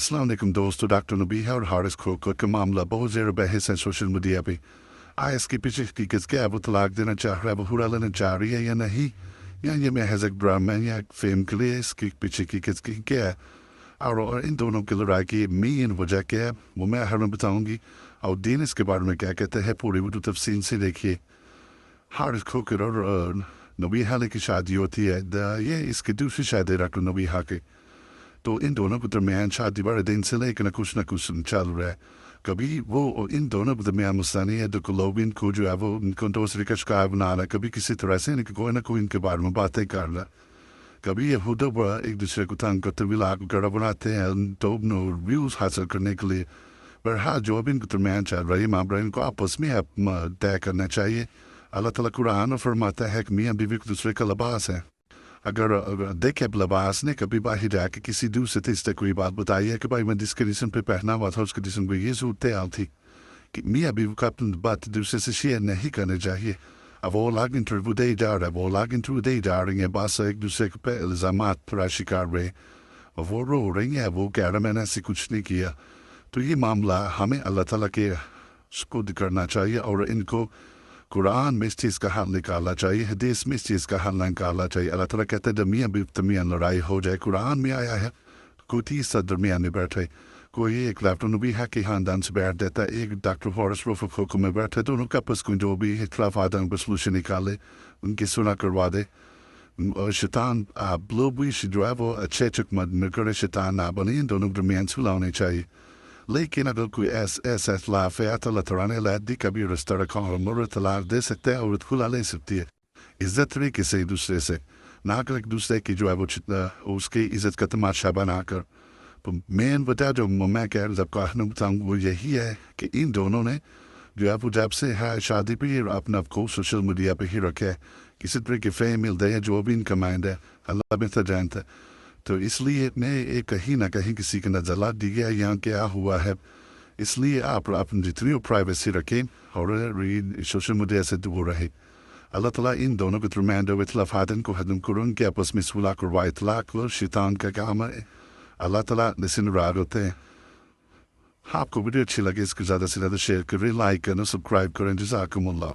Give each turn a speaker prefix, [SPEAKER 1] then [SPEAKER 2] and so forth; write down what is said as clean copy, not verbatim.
[SPEAKER 1] السلام علیکم دوستو، ڈاکٹر نبی ہے اور حارث کھوکھر کا معاملہ بہت زیر بحث ہے سوشل میڈیا پہ۔ اس کے پیچھے حقیقت کیا ہے؟ وہ طلاق دینا چاہ رہا ہے، وہ ہورا لینا چاہ رہی ہے یا نہیں، یا یہ محض ایک ڈرامہ یا ایک فلم کے لیے؟ اس کے پیچھے حقیقت کیا ہے اور ان دونوں کی لڑائی کی مین وجہ کیا ہے، وہ میں ہر میں بتاؤں گی۔ اور دین اس کے بارے میں کیا کہتے ہیں، پوری ویڈیو تفصیل سے دیکھیے۔ حارث کھوکھر اور نبیہہ کی شادی ہوتی ہے، یہ اس کی دوسری شادی ڈاکٹر نبیہہ کی۔ تو ان دونوں کے درمیان شادی بڑے دن سے لے کے کچھ نہ کچھ چل رہا ہے۔ کبھی وہ ان دونوں کے درمیان مسئلہ ہے تو لوگ ان کو جو ہے وہ ان کو دوسرے کا شکار بنا رہا ہے، کبھی کسی طرح سے کوئی نہ کوئی ان کے بارے میں باتیں کر رہا ہے۔ کبھی یہ خود ایک دوسرے کو تنگ کرتے ہوئے لاکھ وغیرہ بناتے ہیں تو ویوز حاصل کرنے کے لیے۔ بہرحال جو اب ان کے درمیان چل رہی ہے معاملہ، ان کو آپس میں طے کرنا چاہیے۔ اللہ تعالیٰ قرآن فرماتا ہے کہ میاں بیوی ایک دوسرے کا لباس ہے۔ اگر دیکھے لباس نے کبھی باہر جا کے کسی دوسرے تیسرے کوئی بات بتائی ہے کہ بھائی میں جس کنڈیشن پہ پہنا ہوا تھا اس کنڈیشن پہ یہ صورتحال تھی کہ میاں بیوی کو اپنی بات دوسرے سے شیئر نہیں کرنا چاہیے۔ اب وہ لاگ انٹرویو دے جا رہا ہے، وہ لاگ انٹرویو دے جا رہی ہیں، بس ایک دوسرے کے پہ الزامات پر شکار رہے، اور وہ رو رہی ہیں، وہ کہہ رہا میں نے ایسے کچھ نہیں کیا۔ تو یہ معاملہ ہمیں اللہ تعالیٰ کے سپرد کرنا چاہیے اور ان کو قرآن میں اس چیز کا حل نکالنا چاہیے، حدیث میں اس چیز کا حل نکالنا چاہیے۔ اللہ تعالیٰ کہتے ہیں جب میاں بیوی درمیان لڑائی ہو جائے، قرآن میں آیا ہے کوئی تیسرا درمیان میں بیٹھے، کوئی ایک ڈاکٹر نبیہہ کے خاندان سے بیٹھ دیتا ہے، ایک ڈاکٹر حارث کھوکھر میں بیٹھے، دونوں کا آپس کو جو بھی اختلافات ہیں ان پر سلوشن نکالے، ان کی صلح کروا دے۔ شیطان بلوبویش جو ہے وہ اچھے چکمت میں کرے، شیطان نہ بنے، ان دونوں درمیان صلح ہونی چاہیے۔ لیکن اگر کوئی ایسا اختلاف ہے تو اللہ تعالیٰ نے علیحدہ دی کبھی رشتہ رکھا اور مرد طلاق دے سکتے ہیں، عورت کھلا لے سکتی ہے عزت طریقے سے ایک دوسرے سے، نہ کر ایک دوسرے کی جو ہے وہ اس کی عزت کا تماشا بنا کر۔ مین وجہ جو میں بتاؤں وہ یہی ہے کہ ان دونوں نے جو ہے وہ جب سے ہے شادی پہ ہی اپنا کو سوشل میڈیا پہ ہی رکھے، کسی طرح کے فیم ملتے ہیں جو بھی ان کا مائنڈ ہے، اللہ بہتر جانتا ہے۔ تو اس لیے ایک کہیں نہ کہیں کسی کے نظرات دی گیا یہاں کیا ہوا ہے، اس لیے آپ اپنی جتنی پرائیویسی رکھیں اور سوشل میڈیا سے دور رہے۔ اللہ تعالیٰ ان دونوں کے درمیان جو اختلافات ان کو ختم کروں کہ آپس میں صلح کروائے۔ اطلاق اور شیطان کا کام ہے، اللہ تعالیٰ سے ناراض ہوتے ہیں۔ آپ کو ویڈیو اچھی لگے اس کو زیادہ سے زیادہ شیئر کریں، لائک کریں، سبسکرائب کریں۔ جزاکم اللہ۔